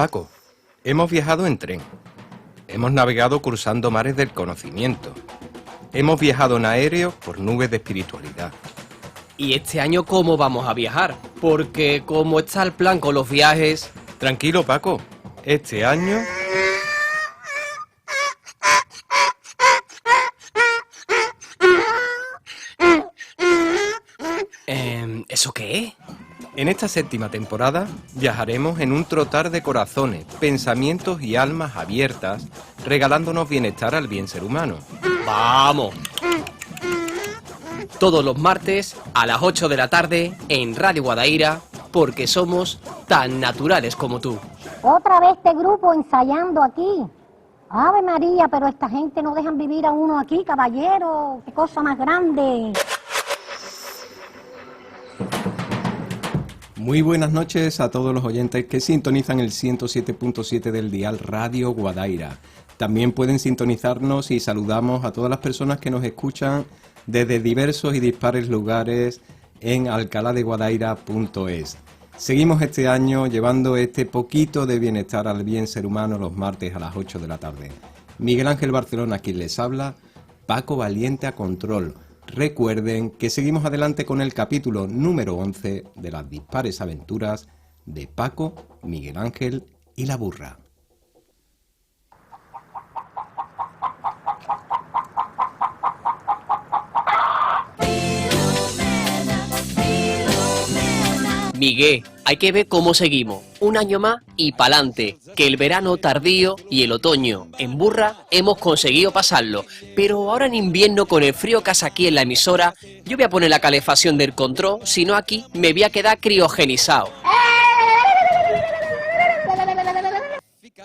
Paco, hemos viajado en tren, hemos navegado cruzando mares del conocimiento, hemos viajado en aéreo por nubes de espiritualidad. ¿Y este año cómo vamos a viajar? Porque como está el plan con los viajes... Tranquilo, Paco, este año... ¿Eso qué es? En esta séptima temporada viajaremos en un trotar de corazones, pensamientos y almas abiertas, regalándonos bienestar al bien ser humano. ¡Vamos! Todos los martes a las 8 de la tarde en Radio Guadaira, porque somos tan naturales como tú. Otra vez este grupo ensayando aquí. Ave María, pero esta gente no dejan vivir a uno aquí, caballero. ¡Qué cosa más grande! Muy buenas noches a todos los oyentes que sintonizan el 107.7 del dial Radio Guadaira. También pueden sintonizarnos y saludamos a todas las personas que nos escuchan desde diversos y dispares lugares en alcaladeguadaira.es. Seguimos este año llevando este poquito de bienestar al bien ser humano los martes a las 8 de la tarde. Miguel Ángel Barcelona quien les habla, Paco Valiente a control. Recuerden que seguimos adelante con el capítulo número 11 de las dispares aventuras de Paco, Miguel Ángel y la burra. Miguel, hay que ver cómo seguimos. Un año más y pa'lante. Que el verano tardío y el otoño en burra hemos conseguido pasarlo. Pero ahora en invierno, con el frío que hace aquí en la emisora, yo voy a poner la calefacción del control, si no aquí me voy a quedar criogenizado.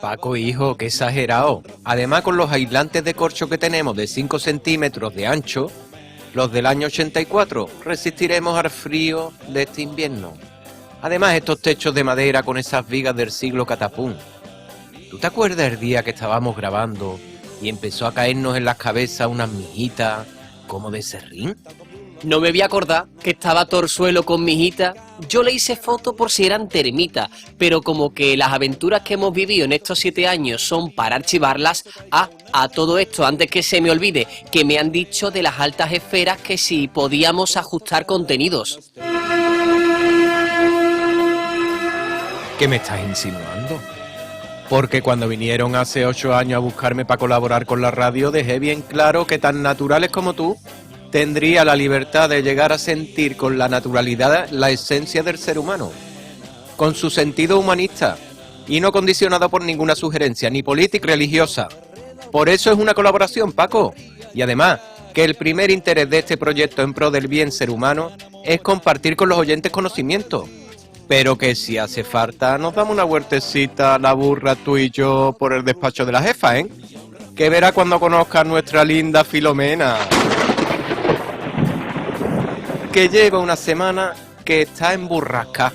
Paco, hijo, qué exagerado. Además, con los aislantes de corcho que tenemos de 5 centímetros de ancho, los del año 84, resistiremos al frío de este invierno. Además, estos techos de madera con esas vigas del siglo catapún. ¿Tú te acuerdas el día que estábamos grabando y empezó a caernos en las cabezas unas mijitas como de serrín? No me voy a acordar que estaba torsuelo con mi hijita. Yo le hice foto por si eran termitas, pero como que las aventuras que hemos vivido en estos 7 años son para archivarlas, a todo esto, antes que se me olvide, que me han dicho de las altas esferas que si podíamos ajustar contenidos. ¿Qué me estás insinuando? Porque cuando vinieron hace 8 años a buscarme para colaborar con la radio, dejé bien claro que tan naturales como tú, tendría la libertad de llegar a sentir con la naturalidad la esencia del ser humano, con su sentido humanista, y no condicionado por ninguna sugerencia, ni política ni religiosa. Por eso es una colaboración, Paco. Y además, que el primer interés de este proyecto en pro del bien ser humano es compartir con los oyentes conocimiento. Pero que si hace falta, nos damos una huertecita, la burra, tú y yo, por el despacho de la jefa, ¿eh? Que verá cuando conozca a nuestra linda Filomena, que lleva una semana que está en burrasca.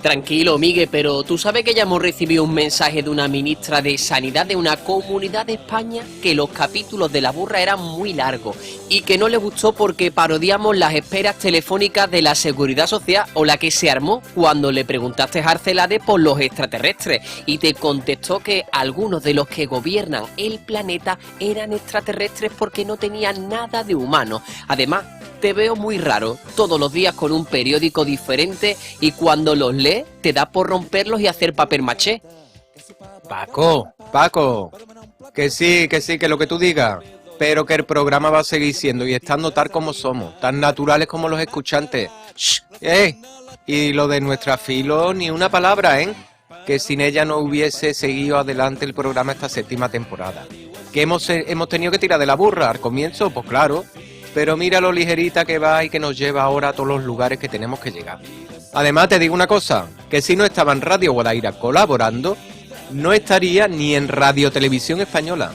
Tranquilo, Miguel, pero tú sabes que ya hemos recibido un mensaje de una ministra de Sanidad de una comunidad de España que los capítulos de la burra eran muy largos y que no le gustó porque parodiamos las esperas telefónicas de la Seguridad Social, o la que se armó cuando le preguntaste a Arcelade por los extraterrestres y te contestó que algunos de los que gobiernan el planeta eran extraterrestres porque no tenían nada de humano. Además, te veo muy raro, todos los días con un periódico diferente, y cuando los lees te da por romperlos y hacer papel maché. Paco, que sí, que lo que tú digas, pero que el programa va a seguir siendo y estando tal como somos, tan naturales como los escuchantes. ¡Shh! Y lo de nuestra Filo, ni una palabra, ¿eh? Que sin ella no hubiese seguido adelante el programa esta séptima temporada. Que hemos tenido que tirar de la burra al comienzo, pues claro, pero mira lo ligerita que va y que nos lleva ahora a todos los lugares que tenemos que llegar. Además, te digo una cosa, que si no estaba en Radio Guadaira colaborando, no estaría ni en Radio Televisión Española,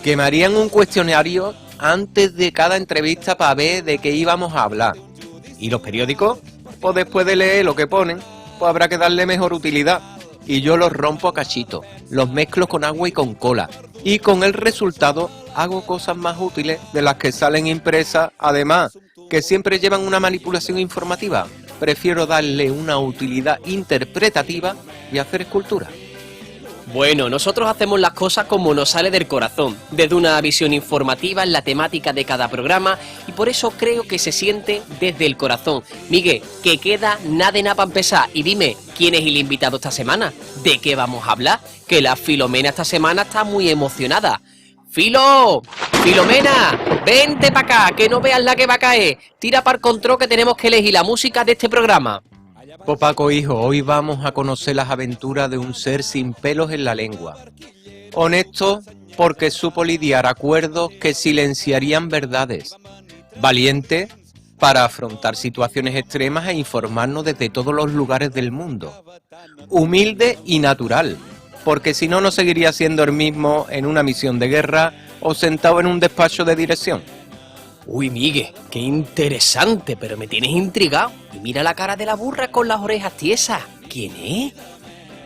que me harían un cuestionario antes de cada entrevista para ver de qué íbamos a hablar. Y los periódicos, pues después de leer lo que ponen, pues habrá que darle mejor utilidad. Y yo los rompo a cachitos, los mezclo con agua y con cola, y con el resultado hago cosas más útiles de las que salen impresas. Además, que siempre llevan una manipulación informativa. Prefiero darle una utilidad interpretativa y hacer escultura. Bueno, nosotros hacemos las cosas como nos sale del corazón, desde una visión informativa en la temática de cada programa, y por eso creo que se siente desde el corazón. Miguel, que queda nada de nada para empezar, y dime, ¿quién es el invitado esta semana? ¿De qué vamos a hablar? Que la Filomena esta semana está muy emocionada. ¡Filo! ¡Filomena! ¡Vente para acá, que no veas la que va a caer! Tira para el control que tenemos que elegir la música de este programa. Pues Paco, hijo, hoy vamos a conocer las aventuras de un ser sin pelos en la lengua. Honesto, porque supo lidiar acuerdos que silenciarían verdades. Valiente, para afrontar situaciones extremas e informarnos desde todos los lugares del mundo. Humilde y natural, porque si no, no seguiría siendo el mismo en una misión de guerra o sentado en un despacho de dirección. Uy, Miguel, qué interesante, pero me tienes intrigado. Y mira la cara de la burra con las orejas tiesas. ¿Quién es?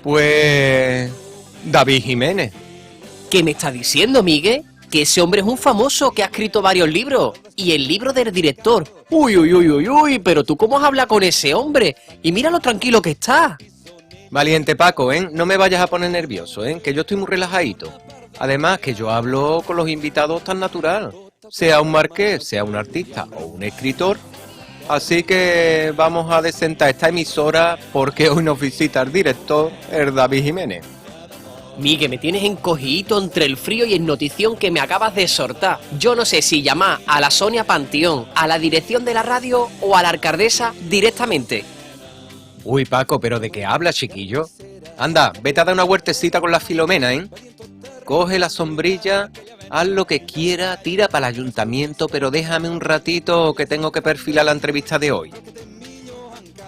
Pues... David Jiménez. ¿Qué me está diciendo, Miguel? Que ese hombre es un famoso que ha escrito varios libros. Y el libro del director. Uy, pero tú cómo has hablado con ese hombre. Y mira lo tranquilo que está. Valiente, Paco, ¿eh? No me vayas a poner nervioso, ¿eh? Que yo estoy muy relajadito. Además, que yo hablo con los invitados tan natural. Sea un marqués, sea un artista o un escritor. Así que vamos a desentar esta emisora porque hoy nos visita el director, el David Jiménez. Miguel, me tienes encogidito entre el frío y el notición que me acabas de soltar. Yo no sé si llamar a la Sonia Panteón, a la dirección de la radio o a la alcaldesa directamente. Uy, Paco, ¿pero de qué hablas, chiquillo? Anda, vete a dar una huertecita con la Filomena, ¿eh? Coge la sombrilla, haz lo que quiera, tira para el ayuntamiento, pero déjame un ratito que tengo que perfilar la entrevista de hoy.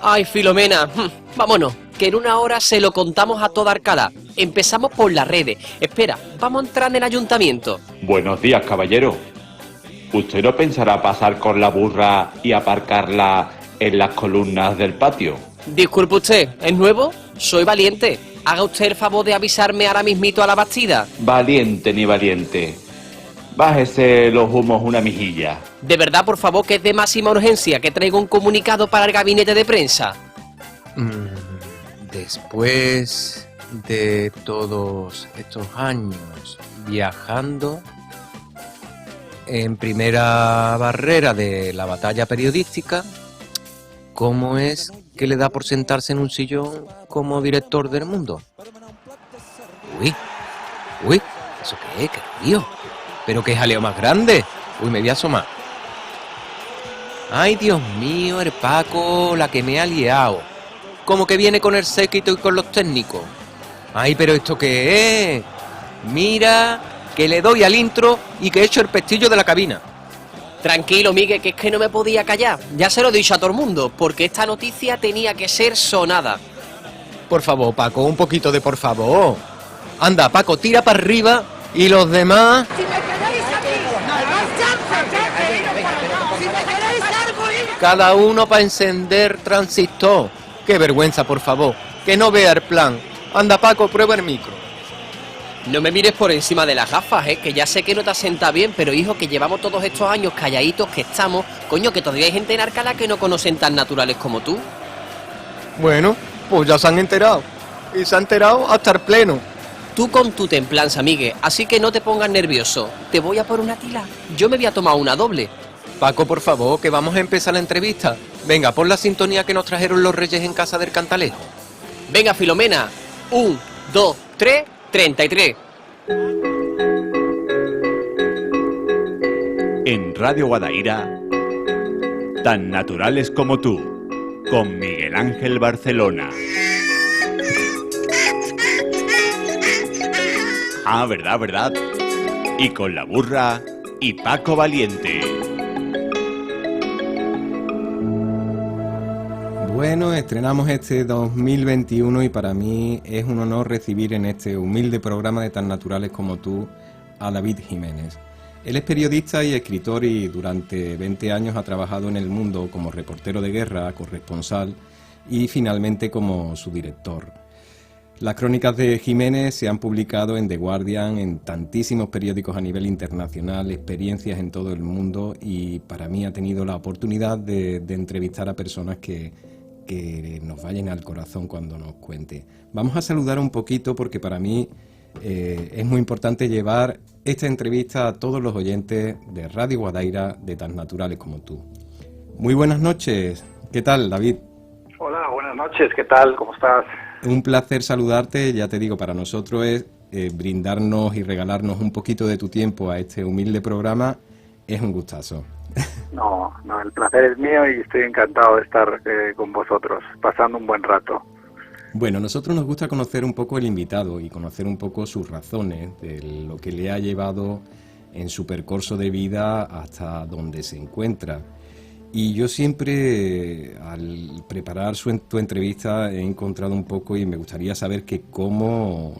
Ay, Filomena, vámonos, que en una hora se lo contamos a toda Alcalá. Empezamos por las redes. Espera, vamos a entrar en el ayuntamiento. Buenos días, caballero. ¿Usted no pensará pasar con la burra y aparcarla en las columnas del patio? Disculpe usted, ¿es nuevo? Soy Valiente. Haga usted el favor de avisarme ahora mismito a la bastida. Valiente ni valiente. Bájese los humos una mijilla. De verdad, por favor, que es de máxima urgencia que traiga un comunicado para el gabinete de prensa. Después de todos estos años viajando en primera barrera de la batalla periodística, ¿cómo es que le da por sentarse en un sillón como director del mundo? Uy, ¿eso qué es? ¿Qué río? ¿Pero qué jaleo más grande? Uy, me voy a asomar. Ay, Dios mío, el Paco, la que me ha liado. Como que viene con el séquito y con los técnicos. Ay, ¿pero esto qué es? Mira, que le doy al intro y que he hecho el pestillo de la cabina. Tranquilo, Miguel, que es que no me podía callar. Ya se lo he dicho a todo el mundo, porque esta noticia tenía que ser sonada. Por favor, Paco, un poquito de por favor. Anda, Paco, tira para arriba y los demás... Cada uno para encender transistor. Qué vergüenza, por favor. Que no vea el plan. Anda, Paco, prueba el micro. No me mires por encima de las gafas, que ya sé que no te asienta bien, pero hijo, que llevamos todos estos años calladitos que estamos, coño, que todavía hay gente en Alcalá que no conocen tan naturales como tú. Bueno, pues ya se han enterado. Y se han enterado hasta el pleno. Tú con tu templanza, Miguel, así que no te pongas nervioso. Te voy a por una tila. Yo me voy a tomar una doble. Paco, por favor, que vamos a empezar la entrevista. Venga, pon la sintonía que nos trajeron los Reyes en casa del Cantalejo. Venga, Filomena. 1, 2, 3, 33. En Radio Guadaira, tan naturales como tú, con Miguel Ángel Barcelona. Ah, verdad. Y con la burra y Paco Valiente. Bueno, estrenamos este 2021 y para mí es un honor recibir en este humilde programa de Tan Naturales como tú a David Jiménez. Él es periodista y escritor y durante 20 años ha trabajado en El Mundo como reportero de guerra, corresponsal y finalmente como su director. Las crónicas de Jiménez se han publicado en The Guardian, en tantísimos periódicos a nivel internacional, experiencias en todo el mundo y para mí ha tenido la oportunidad de entrevistar a personas que que nos va a llenar el corazón cuando nos cuente. Vamos a saludar un poquito porque para mí es muy importante llevar esta entrevista a todos los oyentes de Radio Guadaira de Tan Naturales como Tú. Muy buenas noches. ¿Qué tal, David? Hola, buenas noches. ¿Qué tal? ¿Cómo estás? Un placer saludarte. Ya te digo, para nosotros es brindarnos y regalarnos un poquito de tu tiempo a este humilde programa. Es un gustazo. No, el placer es mío y estoy encantado de estar con vosotros, pasando un buen rato. Bueno, a nosotros nos gusta conocer un poco el invitado y conocer un poco sus razones de lo que le ha llevado en su percurso de vida hasta donde se encuentra. Y yo siempre, al preparar tu entrevista, he encontrado un poco y me gustaría saber que cómo,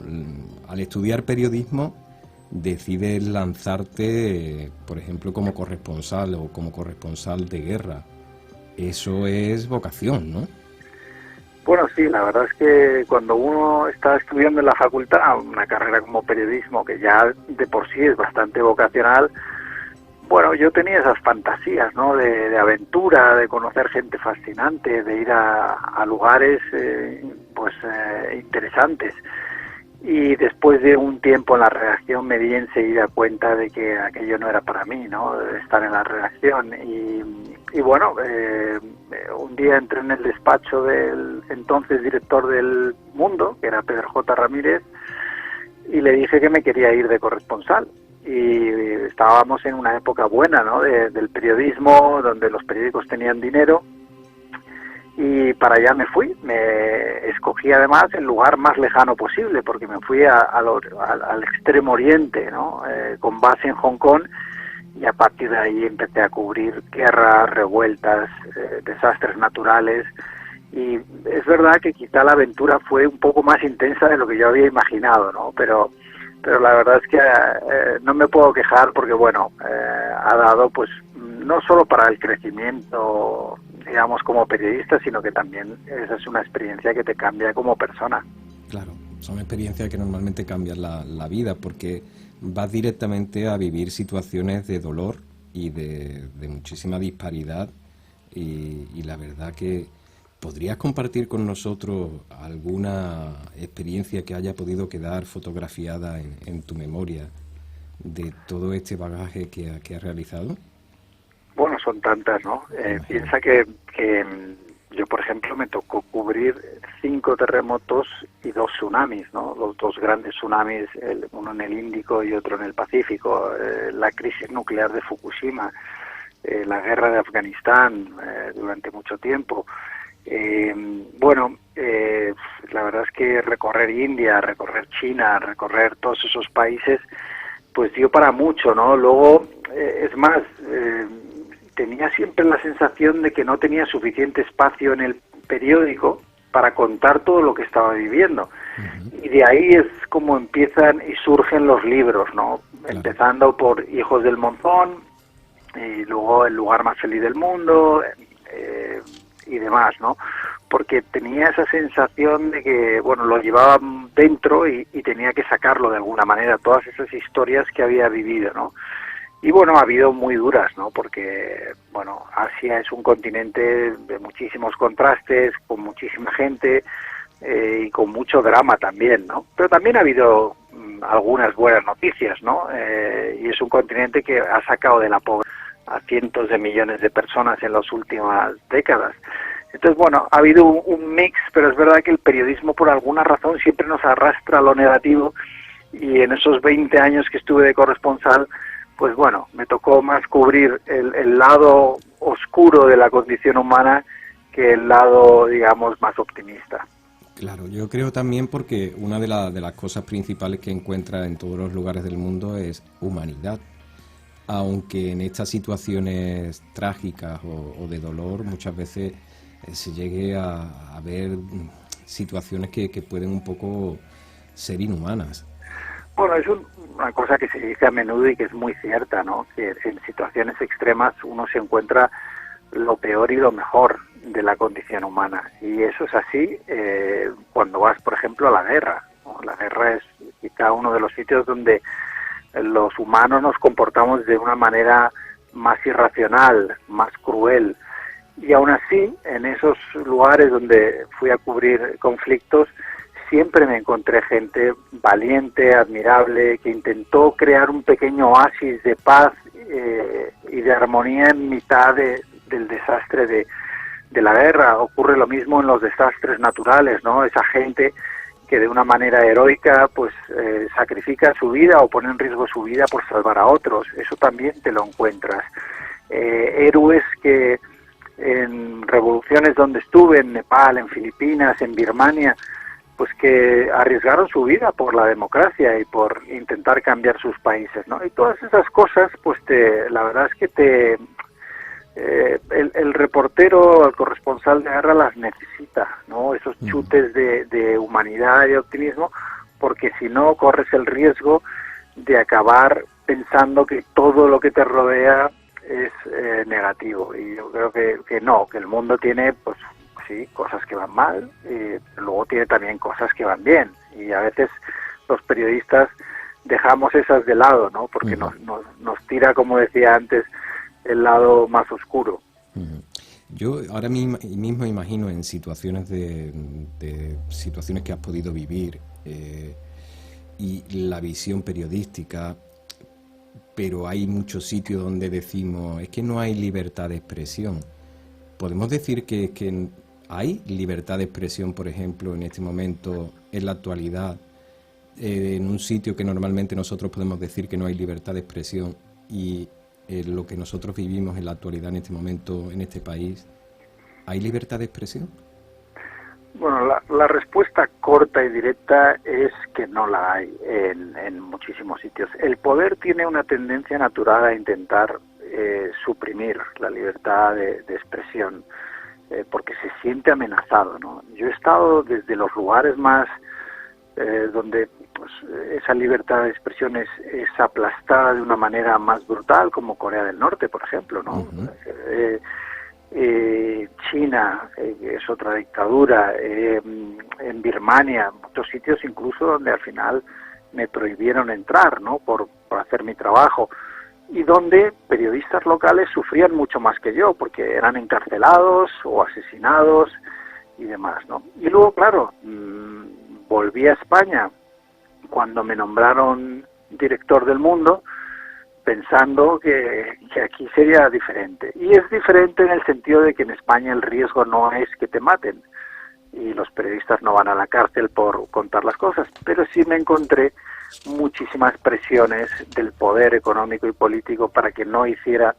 al estudiar periodismo, decides lanzarte, por ejemplo, como corresponsal o como corresponsal de guerra. Eso es vocación, ¿no? Bueno, sí, la verdad es que cuando uno está estudiando en la facultad una carrera como periodismo, que ya de por sí es bastante vocacional, bueno, yo tenía esas fantasías, ¿no? De aventura, de conocer gente fascinante, de ir a lugares interesantes. Y después de un tiempo en la redacción me di enseguida cuenta de que aquello no era para mí, ¿no? De estar en la redacción. Y bueno, un día entré en el despacho del entonces director del Mundo, que era Pedro J. Ramírez, y le dije que me quería ir de corresponsal. Y estábamos en una época buena, ¿no? Del periodismo, donde los periódicos tenían dinero. Y para allá me fui, me escogí además el lugar más lejano posible, porque me fui al extremo oriente, ¿no? Con base en Hong Kong, y a partir de ahí empecé a cubrir guerras, revueltas, desastres naturales, y es verdad que quizá la aventura fue un poco más intensa de lo que yo había imaginado, ¿no? Pero la verdad es que no me puedo quejar porque, bueno, ha dado, pues, no solo para el crecimiento, digamos, como periodista, sino que también esa es una experiencia que te cambia como persona. Claro, son experiencias que normalmente cambian la vida porque vas directamente a vivir situaciones de dolor y de muchísima disparidad y la verdad que ¿podrías compartir con nosotros alguna experiencia que haya podido quedar fotografiada en tu memoria de todo este bagaje que has realizado? Bueno, son tantas, ¿no? Piensa que yo, por ejemplo, me tocó cubrir 5 terremotos y 2 tsunamis, ¿no? Los 2 grandes tsunamis, uno en el Índico y otro en el Pacífico, la crisis nuclear de Fukushima, la guerra de Afganistán durante mucho tiempo. La verdad es que recorrer India, recorrer China, recorrer todos esos países, pues dio para mucho, ¿no? Luego, es más, tenía siempre la sensación de que no tenía suficiente espacio en el periódico para contar todo lo que estaba viviendo. Y de ahí es como empiezan y surgen los libros, ¿no? Claro. Empezando por Hijos del Monzón, y luego El lugar más feliz del mundo, y demás, ¿no? Porque tenía esa sensación de que, bueno, lo llevaba dentro y tenía que sacarlo de alguna manera, todas esas historias que había vivido, ¿no? Y bueno, ha habido muy duras, ¿no? Porque, bueno, Asia es un continente de muchísimos contrastes, con muchísima gente y con mucho drama también, ¿no? Pero también ha habido algunas buenas noticias, ¿no? Y es un continente que ha sacado de la pobreza a cientos de millones de personas en las últimas décadas. Entonces, bueno, ha habido un mix, pero es verdad que el periodismo por alguna razón siempre nos arrastra a lo negativo y en esos 20 años que estuve de corresponsal, pues bueno, me tocó más cubrir el lado oscuro de la condición humana que el lado, digamos, más optimista. Claro, yo creo también porque una de las cosas principales que encuentra en todos los lugares del mundo es humanidad. Aunque en estas situaciones trágicas o de dolor muchas veces se llegue a ver situaciones que pueden un poco ser inhumanas. Bueno, es una cosa que se dice a menudo y que es muy cierta, ¿no? Que en situaciones extremas uno se encuentra lo peor y lo mejor de la condición humana. Y eso es así cuando vas, por ejemplo, a la guerra, ¿no? La guerra es quizá uno de los sitios donde los humanos nos comportamos de una manera más irracional, más cruel. Y aún así, en esos lugares donde fui a cubrir conflictos, siempre me encontré gente valiente, admirable, que intentó crear un pequeño oasis de paz y de armonía en mitad del desastre de la guerra. Ocurre lo mismo en los desastres naturales, ¿no? Esa gente que de una manera heroica pues sacrifica su vida o pone en riesgo su vida por salvar a otros. Eso también te lo encuentras. Héroes que en revoluciones donde estuve, en Nepal, en Filipinas, en Birmania, pues que arriesgaron su vida por la democracia y por intentar cambiar sus países, ¿no? Y todas esas cosas, pues la verdad es que el reportero, el corresponsal de guerra las necesita, ¿no? Esos chutes de humanidad y de optimismo, porque si no corres el riesgo de acabar pensando que todo lo que te rodea es negativo. Y yo creo que no, que el mundo tiene, pues sí, cosas que van mal, luego tiene también cosas que van bien, y a veces los periodistas dejamos esas de lado, ¿no? Porque nos tira, como decía antes, el lado más oscuro. Yo ahora mismo imagino en situaciones de situaciones que has podido vivir y la visión periodística, pero hay muchos sitios donde decimos, es que no hay libertad de expresión. ¿Podemos decir que hay libertad de expresión, por ejemplo, en este momento, en la actualidad, en un sitio que normalmente nosotros podemos decir que no hay libertad de expresión, y en lo que nosotros vivimos en la actualidad, en este momento, en este país, ¿hay libertad de expresión? Bueno, la respuesta corta y directa es que no la hay en muchísimos sitios. El poder tiene una tendencia natural a intentar suprimir la libertad de expresión, porque se siente amenazado, ¿no? Yo he estado desde los lugares más donde pues, esa libertad de expresión es aplastada de una manera más brutal, como Corea del Norte, por ejemplo, ¿no? China, que es otra dictadura, en Birmania, muchos sitios incluso donde al final me prohibieron entrar, ¿no? Por hacer mi trabajo, y donde periodistas locales sufrían mucho más que yo, porque eran encarcelados o asesinados y demás, ¿no? Y luego, claro, volví a España cuando me nombraron director del Mundo, pensando que aquí sería diferente. Y es diferente en el sentido de que en España el riesgo no es que te maten, y los periodistas no van a la cárcel por contar las cosas, pero sí me encontré muchísimas presiones del poder económico y político para que no hiciera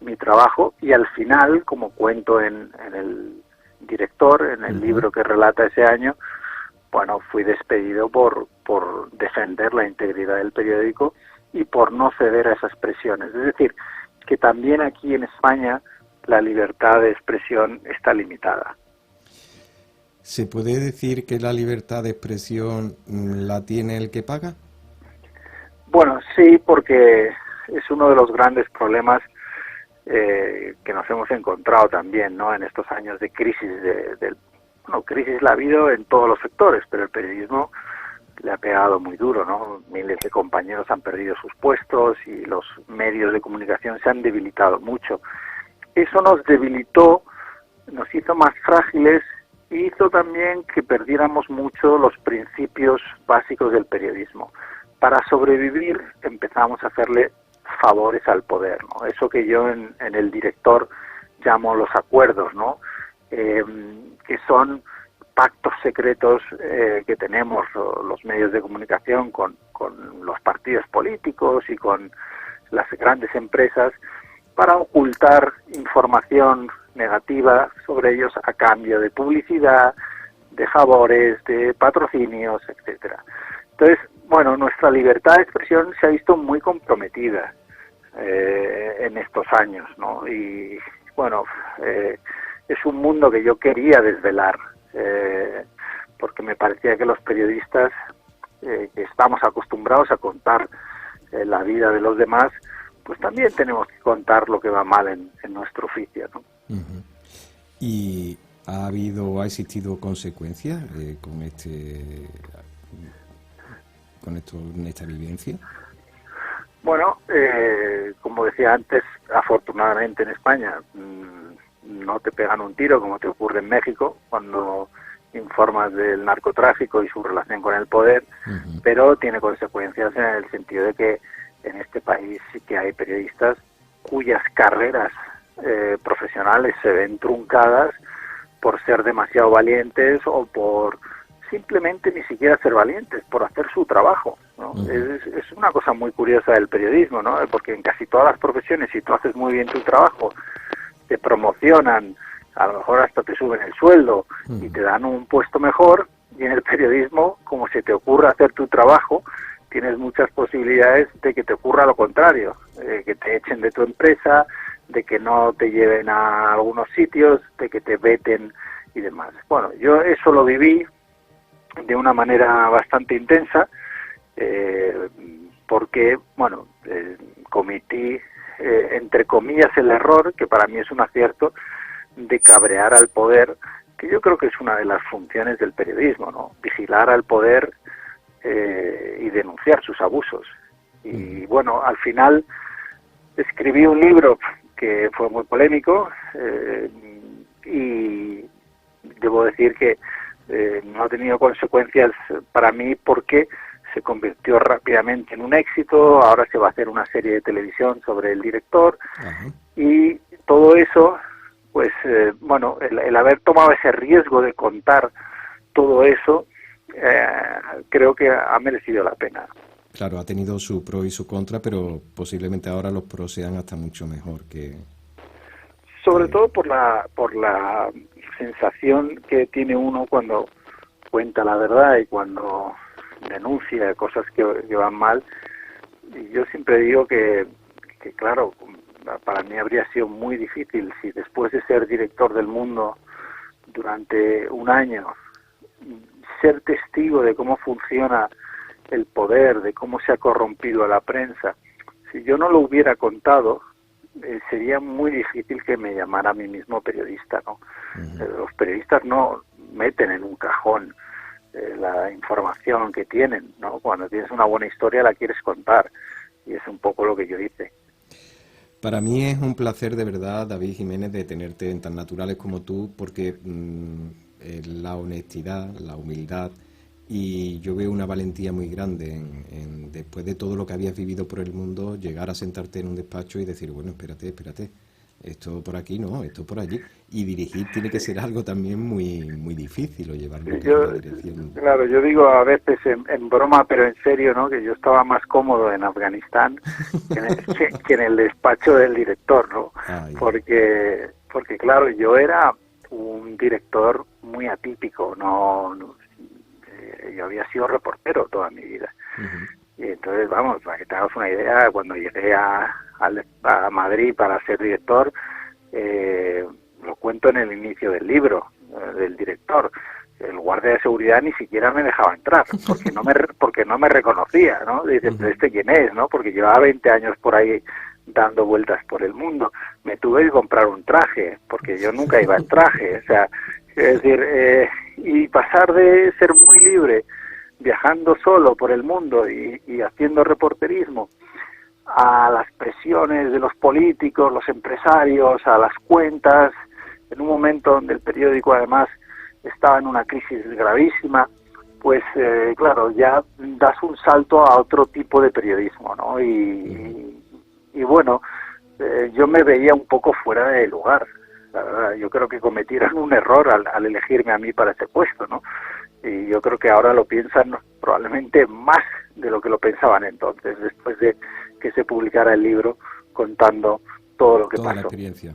mi trabajo, y al final, como cuento en el director, en el libro que relata ese año, bueno, fui despedido por defender la integridad del periódico y por no ceder a esas presiones. Es decir, que también aquí en España la libertad de expresión está limitada. ¿Se puede decir que la libertad de expresión la tiene el que paga? Bueno, sí, porque es uno de los grandes problemas que nos hemos encontrado también, ¿no? En estos años de crisis, crisis la ha habido en todos los sectores, pero el periodismo le ha pegado muy duro, ¿no? Miles de compañeros han perdido sus puestos y los medios de comunicación se han debilitado mucho. Eso nos debilitó, nos hizo más frágiles y hizo también que perdiéramos mucho los principios básicos del periodismo. Para sobrevivir empezamos a hacerle favores al poder, ¿no? Eso que yo en el director llamo los acuerdos, ¿no? Que son pactos secretos que tenemos los medios de comunicación con los partidos políticos y con las grandes empresas para ocultar información negativa sobre ellos a cambio de publicidad, de favores, de patrocinios, etcétera. Entonces, bueno, nuestra libertad de expresión se ha visto muy comprometida en estos años, ¿no? Y bueno, es un mundo que yo quería desvelar, porque me parecía que los periodistas que estamos acostumbrados a contar la vida de los demás, pues también tenemos que contar lo que va mal en nuestro oficio, ¿no? ¿Y ha existido consecuencias con esta vivencia? Bueno, como decía antes, afortunadamente en España no te pegan un tiro como te ocurre en México cuando informas del narcotráfico y su relación con el poder, pero tiene consecuencias en el sentido de que en este país sí que hay periodistas cuyas carreras profesionales se ven truncadas por ser demasiado valientes o por simplemente ni siquiera ser valientes, por hacer su trabajo, ¿no? Es una cosa muy curiosa del periodismo, ¿no? Porque en casi todas las profesiones, si tú haces muy bien tu trabajo, te promocionan, a lo mejor hasta te suben el sueldo y te dan un puesto mejor, y en el periodismo, como se te ocurra hacer tu trabajo, tienes muchas posibilidades de que te ocurra lo contrario, que te echen de tu empresa, de que no te lleven a algunos sitios, de que te veten y demás. Bueno, yo eso lo viví de una manera bastante intensa, porque, bueno, cometí, entre comillas, el error, que para mí es un acierto, de cabrear al poder, que yo creo que es una de las funciones del periodismo, ¿no? Vigilar al poder y denunciar sus abusos. Y bueno, al final escribí un libro que fue muy polémico y debo decir que no ha tenido consecuencias para mí porque se convirtió rápidamente en un éxito. Ahora se va a hacer una serie de televisión sobre el director. Y todo eso, pues bueno, el haber tomado ese riesgo de contar todo eso, creo que ha merecido la pena. Claro, ha tenido su pro y su contra, pero posiblemente ahora los pros sean hasta mucho mejor que... Sobre todo por la sensación que tiene uno cuando cuenta la verdad y cuando denuncia cosas que van mal. Y yo siempre digo que claro, para mí habría sido muy difícil si después de ser director del Mundo durante un año, ser testigo de cómo funciona el poder, de cómo se ha corrompido a la prensa, si yo no lo hubiera contado, sería muy difícil que me llamara a mí mismo periodista, ¿no? Los periodistas no meten en un cajón la información que tienen, ¿no? Cuando tienes una buena historia la quieres contar, y es un poco lo que yo hice. Para mí es un placer de verdad, David Jiménez, de tenerte en Tan Naturales como tú, porque la honestidad, la humildad, y yo veo una valentía muy grande en después de todo lo que habías vivido por el mundo, llegar a sentarte en un despacho y decir, bueno, espérate, esto por aquí no, esto por allí. Y dirigir tiene que ser algo también muy muy difícil, o llevarlo en la dirección. Claro, yo digo a veces en broma, pero en serio, ¿no? Que yo estaba más cómodo en Afganistán que en el despacho del director, ¿no? Porque claro, yo era un director muy atípico, yo había sido reportero toda mi vida. Y entonces, vamos, para que te hagas una idea, cuando llegué a Madrid para ser director, lo cuento en el inicio del libro, del director. El guardia de seguridad ni siquiera me dejaba entrar, porque no me reconocía, ¿no? Dice, ¿pero este quién es, no? Porque llevaba 20 años por ahí dando vueltas por el mundo. Me tuve que comprar un traje, porque yo nunca iba en traje. O sea, es decir, y pasar de ser muy libre, viajando solo por el mundo y haciendo reporterismo, a las presiones de los políticos, los empresarios, a las cuentas, en un momento donde el periódico además estaba en una crisis gravísima, pues claro, ya das un salto a otro tipo de periodismo, ¿no? Y bueno, yo me veía un poco fuera de lugar, la verdad. Yo creo que cometieron un error al elegirme a mí para ese puesto, ¿no? Y yo creo que ahora lo piensan probablemente más de lo que lo pensaban entonces, después de que se publicara el libro contando todo lo que pasó. Toda la experiencia.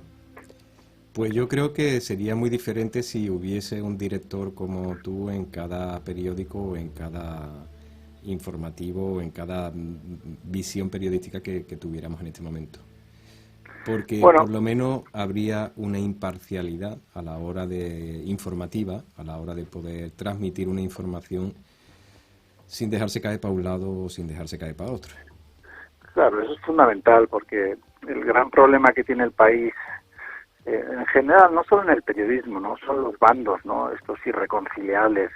Pues yo creo que sería muy diferente si hubiese un director como tú en cada periódico, en cada informativo, en cada visión periodística que tuviéramos en este momento. Porque por lo menos habría una imparcialidad a la hora de informativa, a la hora de poder transmitir una información sin dejarse caer para un lado o sin dejarse caer para otro. Claro, eso es fundamental, porque el gran problema que tiene el país, en general, no solo en el periodismo, no son los bandos, ¿no? Estos irreconciliables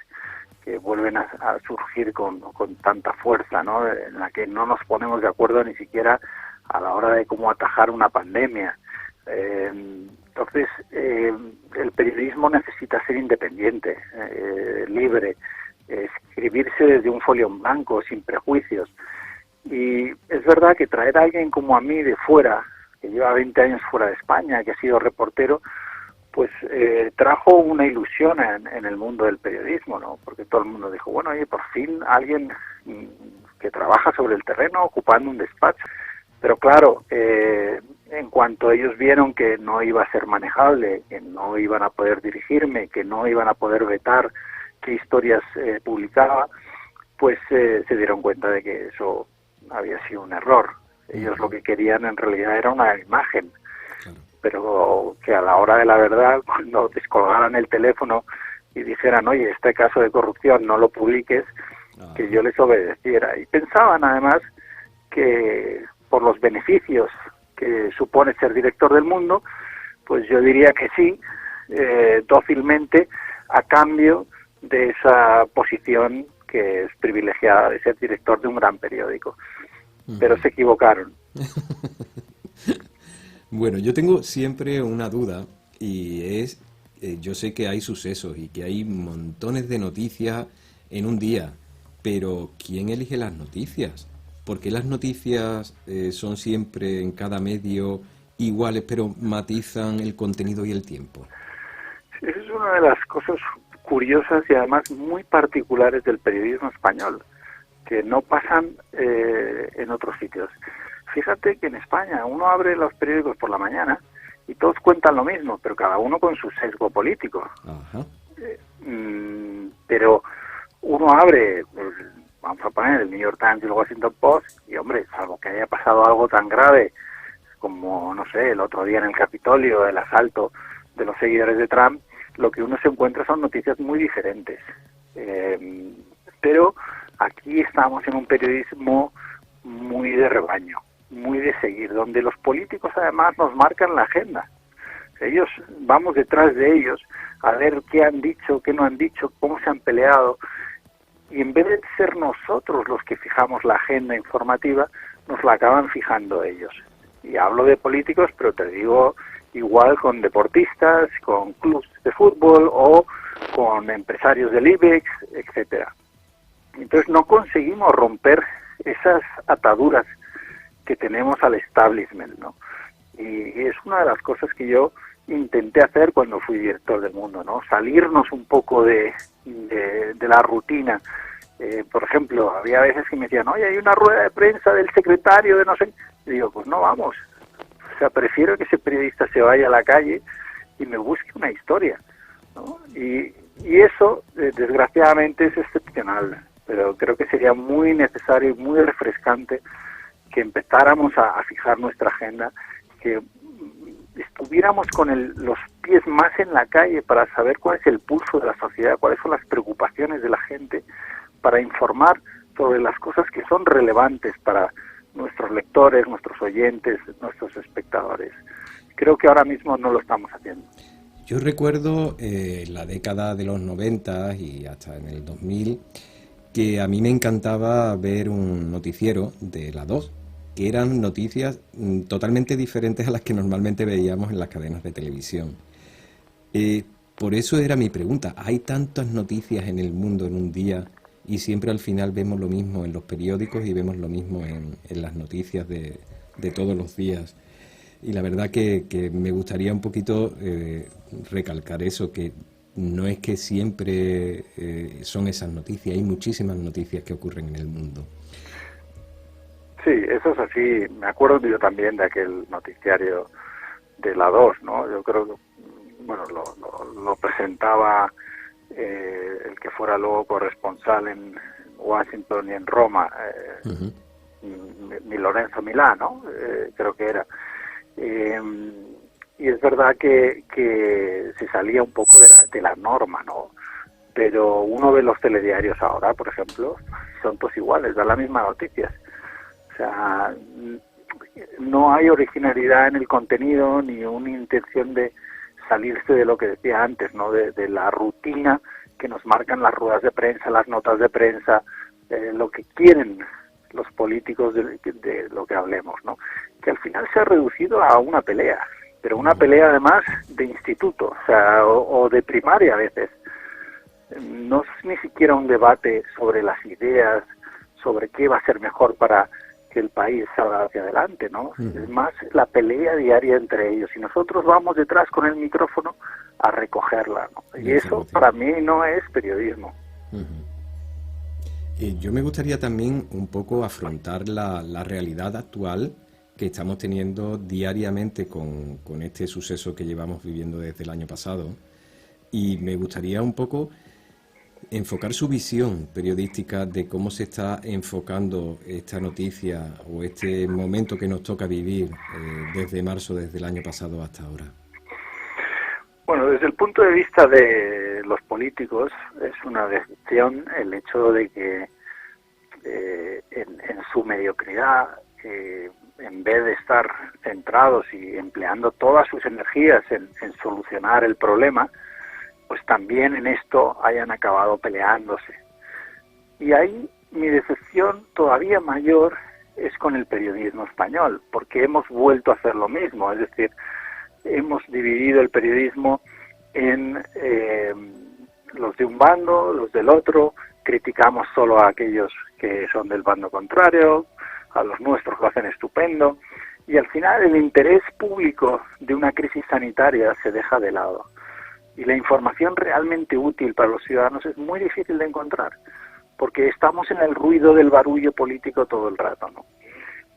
que vuelven a surgir con tanta fuerza, ¿no? En la que no nos ponemos de acuerdo ni siquiera a la hora de cómo atajar una pandemia. Entonces, el periodismo necesita ser independiente, libre, escribirse desde un folio en blanco, sin prejuicios. Y es verdad que traer a alguien como a mí de fuera, que lleva 20 años fuera de España, que ha sido reportero, pues trajo una ilusión en el mundo del periodismo, ¿no? Porque todo el mundo dijo, bueno, oye, por fin alguien que trabaja sobre el terreno, ocupando un despacho. Pero claro, en cuanto ellos vieron que no iba a ser manejable, que no iban a poder dirigirme, que no iban a poder vetar qué historias publicaba, pues se dieron cuenta de que eso había sido un error. Ellos lo que querían en realidad era una imagen, pero que a la hora de la verdad, cuando descolgaran el teléfono y dijeran, oye, este caso de corrupción no lo publiques, que yo les obedeciera. Y pensaban además que por los beneficios que supone ser director del Mundo, pues yo diría que sí, dócilmente, a cambio de esa posición que es privilegiada de ser director de un gran periódico. Pero se equivocaron. Bueno, yo tengo siempre una duda y es, yo sé que hay sucesos y que hay montones de noticias en un día, pero ¿quién elige las noticias? ¿Por qué las noticias son siempre en cada medio iguales, pero matizan el contenido y el tiempo? Esa es una de las cosas curiosas y además muy particulares del periodismo español, que no pasan en otros sitios. Fíjate que en España uno abre los periódicos por la mañana y todos cuentan lo mismo, pero cada uno con su sesgo político. Ajá. Pero uno abre, pues, vamos a poner el New York Times y el Washington Post, y hombre, salvo que haya pasado algo tan grave como, no sé, el otro día en el Capitolio, el asalto de los seguidores de Trump, lo que uno se encuentra son noticias muy diferentes. Pero aquí estamos en un periodismo muy de rebaño, muy de seguir, donde los políticos además nos marcan la agenda. Ellos, vamos detrás de ellos a ver qué han dicho, qué no han dicho, cómo se han peleado, y en vez de ser nosotros los que fijamos la agenda informativa, nos la acaban fijando ellos. Y hablo de políticos, pero te digo igual con deportistas, con clubes de fútbol o con empresarios del IBEX, etcétera. Entonces no conseguimos romper esas ataduras que tenemos al establishment, ¿no? Y es una de las cosas que yo intenté hacer cuando fui director del Mundo, ¿no? Salirnos un poco de la rutina. Por ejemplo, había veces que me decían, oye, hay una rueda de prensa del secretario de no sé... Y digo, pues no vamos. O sea, prefiero que ese periodista se vaya a la calle y me busque una historia, ¿no? Y eso, desgraciadamente, es excepcional. Pero creo que sería muy necesario y muy refrescante que empezáramos a fijar nuestra agenda, que estuviéramos con los pies más en la calle para saber cuál es el pulso de la sociedad, cuáles son las preocupaciones de la gente, para informar sobre las cosas que son relevantes para nuestros lectores, nuestros oyentes, nuestros espectadores. Creo que ahora mismo no lo estamos haciendo. Yo recuerdo la década de los 90 y hasta en el 2000, que a mí me encantaba ver un noticiero de la 2, que eran noticias totalmente diferentes a las que normalmente veíamos en las cadenas de televisión. Por eso era mi pregunta, ¿hay tantas noticias en el mundo en un día y siempre al final vemos lo mismo en los periódicos y vemos lo mismo en las noticias de todos los días? Y la verdad que me gustaría un poquito recalcar eso, que no es que siempre son esas noticias, hay muchísimas noticias que ocurren en el mundo. Sí, eso es así. Me acuerdo yo también de aquel noticiario de la 2, ¿no? Yo creo que, bueno, lo presentaba el que fuera luego corresponsal en Washington y en Roma, mi Lorenzo Milá, ¿no? Creo que era. Y es verdad que se salía un poco de la norma, ¿no? Pero uno ve los telediarios ahora, por ejemplo, son todos iguales, dan las mismas noticias. O sea, no hay originalidad en el contenido ni una intención de salirse de lo que decía antes, ¿no? De la rutina que nos marcan las ruedas de prensa, las notas de prensa, lo que quieren los políticos de lo que hablemos, ¿no? Que al final se ha reducido a una pelea, pero una pelea además de instituto, o sea, o de primaria a veces. No es ni siquiera un debate sobre las ideas, sobre qué va a ser mejor para que el país salga hacia adelante, ¿no? Es más la pelea diaria entre ellos, y nosotros vamos detrás con el micrófono a recogerla, ¿no? Y eso para mí no es periodismo. Yo me gustaría también un poco afrontar la realidad actual que estamos teniendo diariamente con este suceso que llevamos viviendo desde el año pasado, y me gustaría un poco enfocar su visión periodística de cómo se está enfocando esta noticia o este momento que nos toca vivir desde marzo, desde el año pasado hasta ahora. Bueno, desde el punto de vista de los políticos es una decepción el hecho de que en su mediocridad, en vez de estar centrados y empleando todas sus energías en solucionar el problema, pues también en esto hayan acabado peleándose. Y ahí mi decepción todavía mayor es con el periodismo español, porque hemos vuelto a hacer lo mismo, es decir, hemos dividido el periodismo en los de un bando, los del otro, criticamos solo a aquellos que son del bando contrario, a los nuestros lo hacen estupendo, y al final el interés público de una crisis sanitaria se deja de lado. Y la información realmente útil para los ciudadanos es muy difícil de encontrar, porque estamos en el ruido del barullo político todo el rato, ¿no?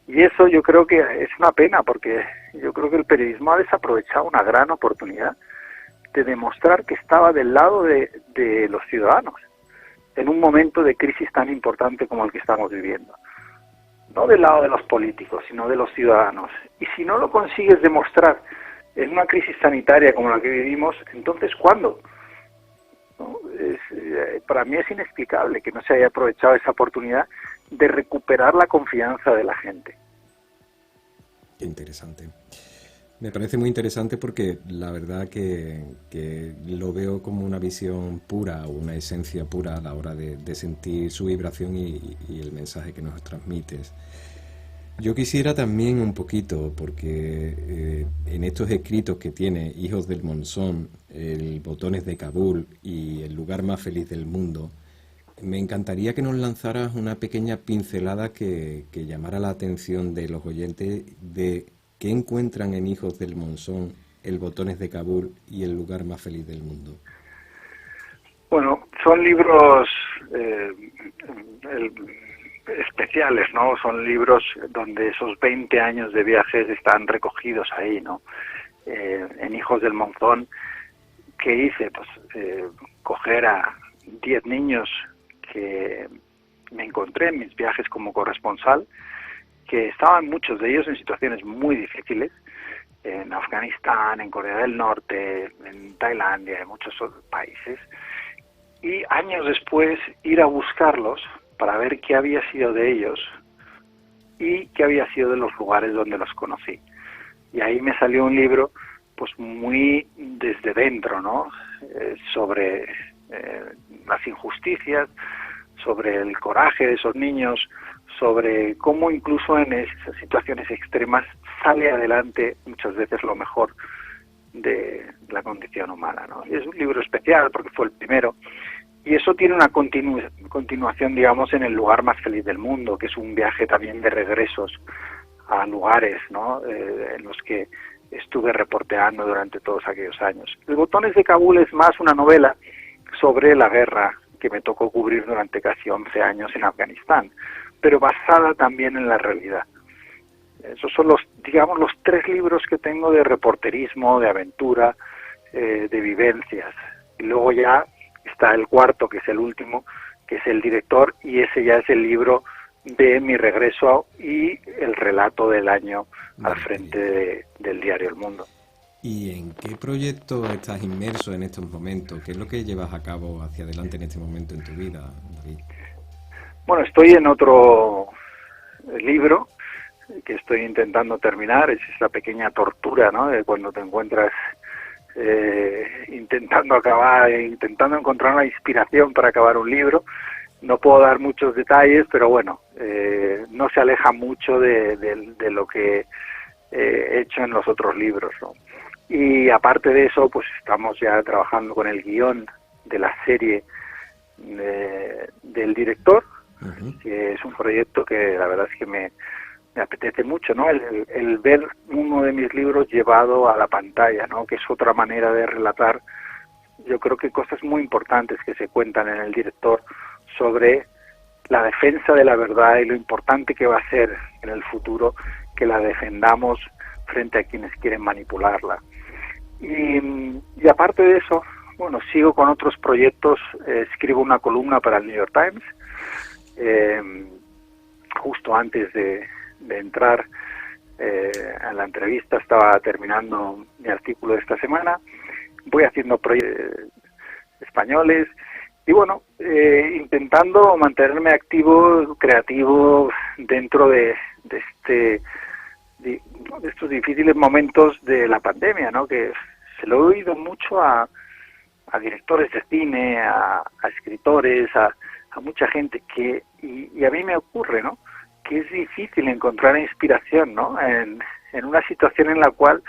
Y eso yo creo que es una pena, porque yo creo que el periodismo ha desaprovechado una gran oportunidad de demostrar que estaba del lado de los ciudadanos, en un momento de crisis tan importante como el que estamos viviendo. No del lado de los políticos, sino de los ciudadanos. Y si no lo consigues demostrar en una crisis sanitaria como la que vivimos, entonces ¿cuándo? ¿No? Para mí es inexplicable que no se haya aprovechado esa oportunidad de recuperar la confianza de la gente. Qué interesante. Me parece muy interesante porque la verdad que lo veo como una visión pura, o una esencia pura a la hora de sentir su vibración y el mensaje que nos transmites. Yo quisiera también un poquito, porque en estos escritos que tiene Hijos del Monzón, el Botones de Kabul y El lugar más feliz del mundo, me encantaría que nos lanzaras una pequeña pincelada que llamara la atención de los oyentes de qué encuentran en Hijos del Monzón, el Botones de Kabul y El lugar más feliz del mundo. Bueno, son libros especiales, ¿no? Son libros donde esos 20 años de viajes están recogidos ahí, ¿no? En Hijos del Monzón, ¿qué hice? Pues coger a 10 niños que me encontré en mis viajes como corresponsal, que estaban muchos de ellos en situaciones muy difíciles, en Afganistán, en Corea del Norte, en Tailandia, en muchos otros países, y años después ir a buscarlos para ver qué había sido de ellos y qué había sido de los lugares donde los conocí. Y ahí me salió un libro pues muy desde dentro, ¿no? Sobre las injusticias, sobre el coraje de esos niños, sobre cómo incluso en esas situaciones extremas sale adelante muchas veces lo mejor de la condición humana, ¿no? Y es un libro especial porque fue el primero. Y eso tiene una continuación, digamos, en El lugar más feliz del mundo, que es un viaje también de regresos a lugares, ¿no? En los que estuve reporteando durante todos aquellos años. El Botones de Kabul es más una novela sobre la guerra que me tocó cubrir durante casi 11 años en Afganistán, pero basada también en la realidad. Esos son los 3 libros que tengo de reporterismo, de aventura, de vivencias. Y luego ya está el cuarto, que es el último, que es El director, y ese ya es el libro de mi regreso y el relato del año al frente del diario El Mundo. ¿Y en qué proyecto estás inmerso en estos momentos? ¿Qué es lo que llevas a cabo hacia adelante en este momento en tu vida, David? Bueno, estoy en otro libro que estoy intentando terminar. Es esa pequeña tortura, ¿no? De cuando te encuentras intentando encontrar una inspiración para acabar un libro. No puedo dar muchos detalles, pero bueno, no se aleja mucho de lo que hecho en los otros libros, ¿no? Y aparte de eso, pues estamos ya trabajando con el guión de la serie del director, que es un proyecto que la verdad es que me apetece mucho, ¿no? El ver uno de mis libros llevado a la pantalla, ¿no? Que es otra manera de relatar, yo creo que cosas muy importantes que se cuentan en el director sobre la defensa de la verdad y lo importante que va a ser en el futuro que la defendamos frente a quienes quieren manipularla. Y aparte de eso, bueno, sigo con otros proyectos, escribo una columna para el New York Times, justo antes de entrar a la entrevista estaba terminando mi artículo de esta semana, voy haciendo proyectos españoles y bueno, intentando mantenerme activo, creativo dentro de estos difíciles momentos de la pandemia, ¿no? Que se lo he oído mucho a directores de cine, a escritores, a mucha gente y a mí me ocurre, ¿no? Que es difícil encontrar inspiración, ¿no? En una situación en la cual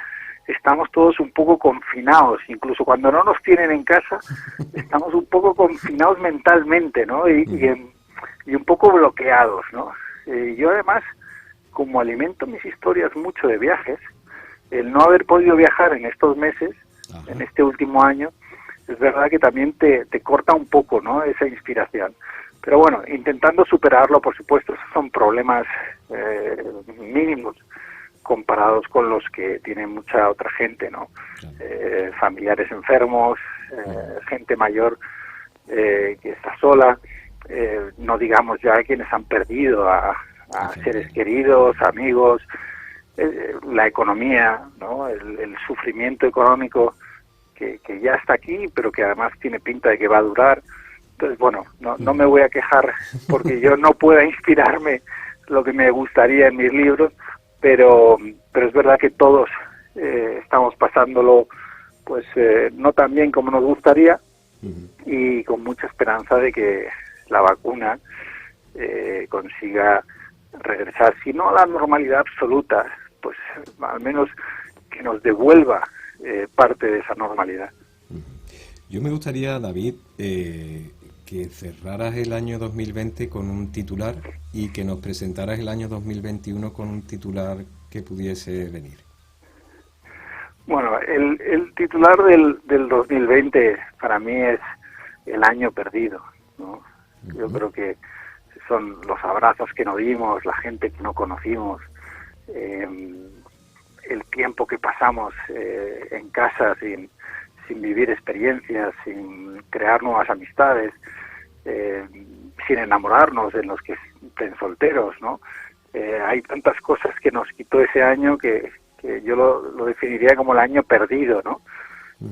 estamos todos un poco confinados, incluso cuando no nos tienen en casa, estamos un poco confinados mentalmente, ¿no? Y un poco bloqueados, ¿no? Yo además, como alimento mis historias mucho de viajes, el no haber podido viajar en estos meses, en este último año, es verdad que también te corta un poco, ¿no? Esa inspiración. Pero bueno, intentando superarlo, por supuesto, esos son problemas mínimos comparados con los que tiene mucha otra gente, ¿no? Familiares enfermos, gente mayor que está sola, no digamos ya quienes han perdido a seres queridos, amigos, la economía, ¿no? El sufrimiento económico que ya está aquí, pero que además tiene pinta de que va a durar. Entonces, bueno, no me voy a quejar porque yo no pueda inspirarme lo que me gustaría en mis libros, pero es verdad que todos estamos pasándolo pues no tan bien como nos gustaría y con mucha esperanza de que la vacuna consiga regresar, si no a la normalidad absoluta, pues al menos que nos devuelva parte de esa normalidad. Yo me gustaría, David, que cerraras el año 2020 con un titular y que nos presentaras el año 2021 con un titular que pudiese venir. Bueno, el titular del 2020 para mí es el año perdido, ¿no? Yo creo que son los abrazos que no dimos, la gente que no conocimos, el tiempo que pasamos en casa sin vivir experiencias, sin crear nuevas amistades, sin enamorarnos de los que estén solteros, ¿no? Hay tantas cosas que nos quitó ese año que yo lo definiría como el año perdido, ¿no?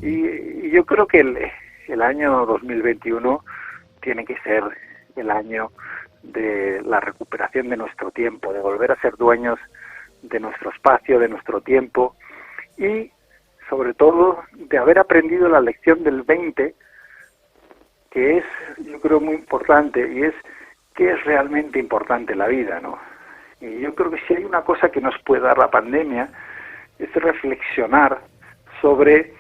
Y yo creo que el año 2021 tiene que ser el año de la recuperación de nuestro tiempo, de volver a ser dueños de nuestro espacio, de nuestro tiempo y sobre todo de haber aprendido la lección del 20, que es, yo creo, muy importante, y es qué es realmente importante en la vida, ¿no? Y yo creo que si hay una cosa que nos puede dar la pandemia es reflexionar sobre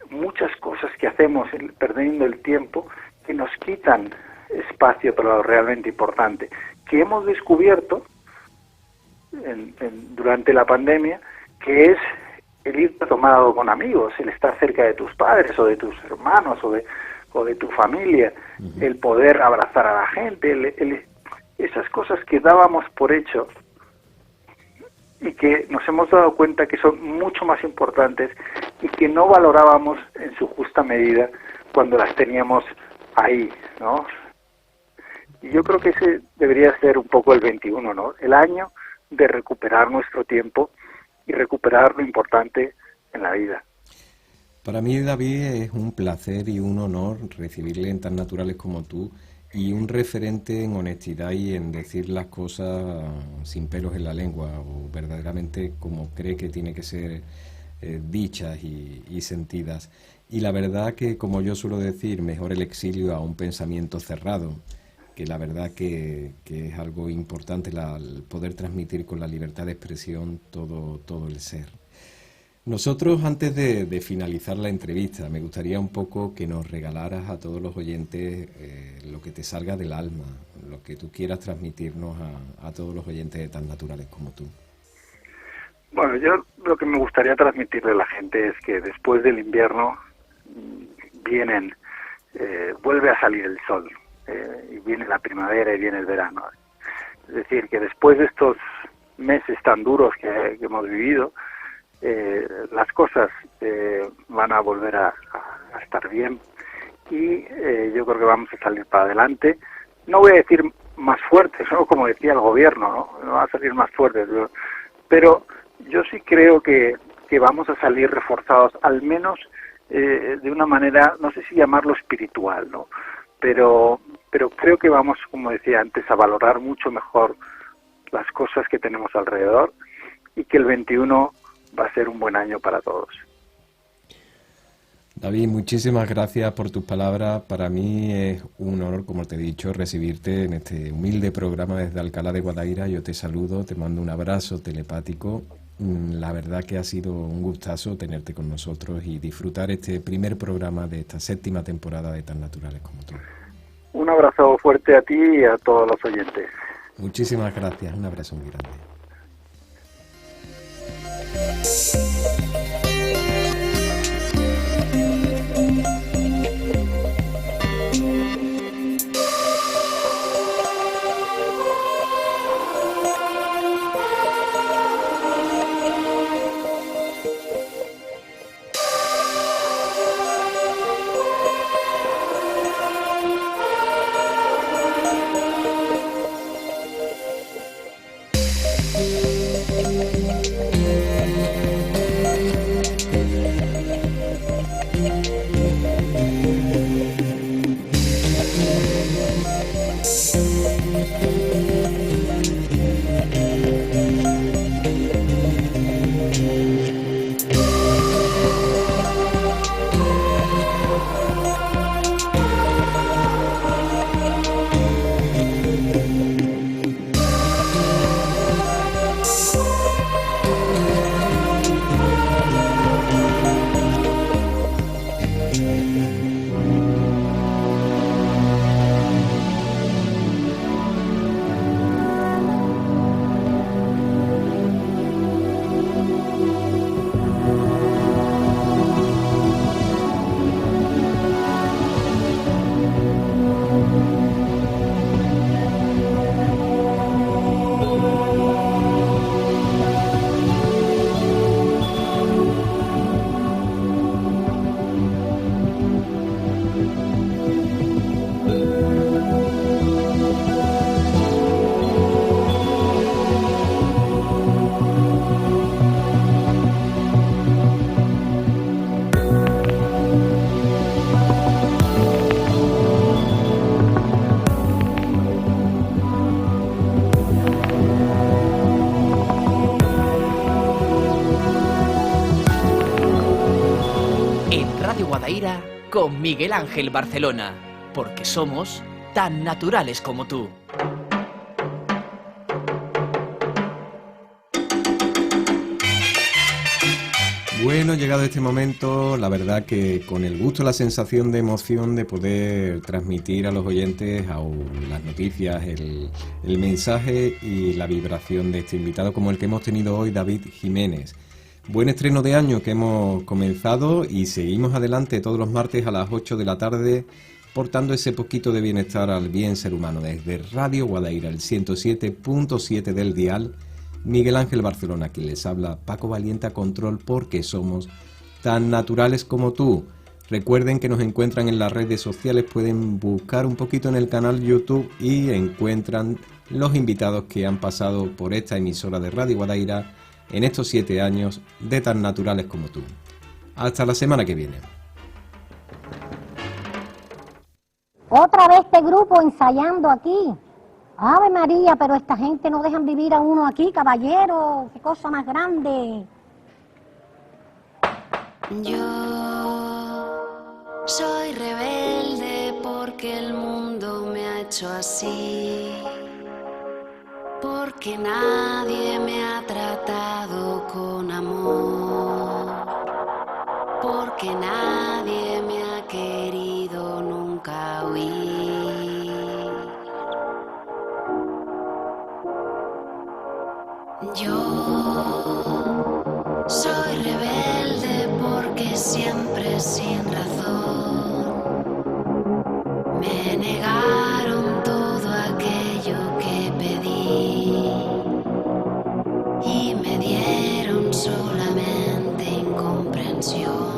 muchas cosas que hacemos perdiendo el tiempo que nos quitan espacio para lo realmente importante, que hemos descubierto durante la pandemia, que es el ir tomado con amigos, el estar cerca de tus padres o de tus hermanos o de tu familia, el poder abrazar a la gente, esas cosas que dábamos por hecho y que nos hemos dado cuenta que son mucho más importantes y que no valorábamos en su justa medida cuando las teníamos ahí, ¿no? Y yo creo que ese debería ser un poco el 21, ¿no? El año de recuperar nuestro tiempo y recuperar lo importante en la vida. Para mí, David, es un placer y un honor recibirle en Tan Naturales como tú y un referente en honestidad y en decir las cosas sin pelos en la lengua o verdaderamente como cree que tiene que ser dichas y sentidas. Y la verdad que, como yo suelo decir, mejor el exilio a un pensamiento cerrado. que la verdad que es algo importante el poder transmitir con la libertad de expresión todo el ser. Nosotros, antes de finalizar la entrevista, me gustaría un poco que nos regalaras a todos los oyentes lo que te salga del alma, lo que tú quieras transmitirnos a todos los oyentes de Tan Naturales como tú. Bueno, yo lo que me gustaría transmitirle a la gente es que después del invierno vuelve a salir el sol, y viene la primavera y viene el verano. Es decir, que después de estos meses tan duros que hemos vivido, las cosas van a volver a estar bien, y yo creo que vamos a salir para adelante. No voy a decir más fuertes, ¿no? Como decía el gobierno, no va a salir más fuertes, pero yo sí creo que vamos a salir reforzados, al menos de una manera, no sé si llamarlo espiritual, ¿no? Pero creo que vamos, como decía antes, a valorar mucho mejor las cosas que tenemos alrededor, y que el 21 va a ser un buen año para todos. David, muchísimas gracias por tus palabras. Para mí es un honor, como te he dicho, recibirte en este humilde programa desde Alcalá de Guadaira. Yo te saludo, te mando un abrazo telepático. La verdad que ha sido un gustazo tenerte con nosotros y disfrutar este primer programa de esta 7ª temporada de Tan Naturales como tú. Un abrazo fuerte a ti y a todos los oyentes. Muchísimas gracias, un abrazo muy grande. Guadaira con Miguel Ángel Barcelona, porque somos tan naturales como tú. Bueno, llegado este momento, la verdad que con el gusto, la sensación de emoción de poder transmitir a los oyentes las noticias, el mensaje y la vibración de este invitado como el que hemos tenido hoy, David Jiménez. Buen estreno de año que hemos comenzado y seguimos adelante todos los martes a las 8 de la tarde portando ese poquito de bienestar al bien ser humano. Desde Radio Guadaira, el 107.7 del dial, Miguel Ángel Barcelona, quien les habla, Paco Valiente a control, porque somos tan naturales como tú. Recuerden que nos encuentran en las redes sociales, pueden buscar un poquito en el canal YouTube y encuentran los invitados que han pasado por esta emisora de Radio Guadaira en estos 7 años de tan naturales como tú. Hasta la semana que viene. Otra vez este grupo ensayando aquí. Ave María, pero esta gente no dejan vivir a uno aquí, caballero. Qué cosa más grande. Yo soy rebelde porque el mundo me ha hecho hecho así, porque nadie me ha tratado con amor, porque nadie me ha querido nunca oír. Yo soy rebelde porque siempre sin razón me negaron todo aquello que pedí y me dieron solamente incomprensión.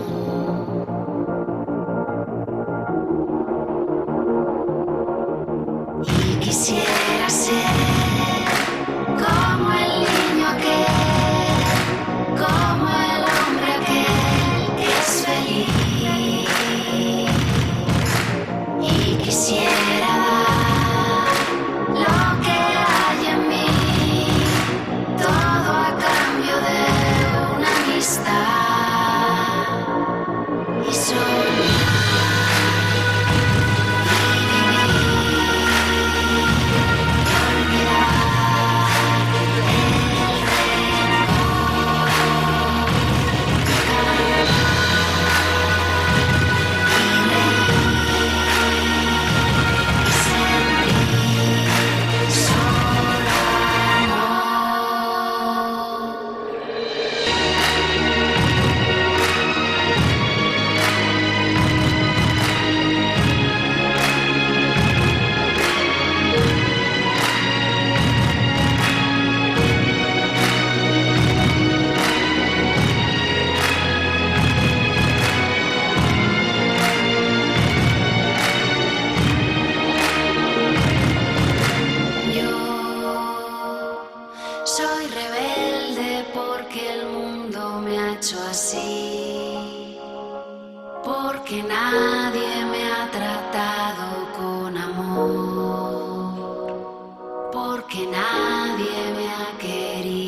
Y quisiera ser como el niño aquel, como el hombre aquel que es feliz. Y quisiera dar lo que hay en mí, todo a cambio de una amistad. Y soñar. Soy rebelde porque el mundo me ha hecho así, porque nadie me ha tratado con amor, porque nadie me ha querido.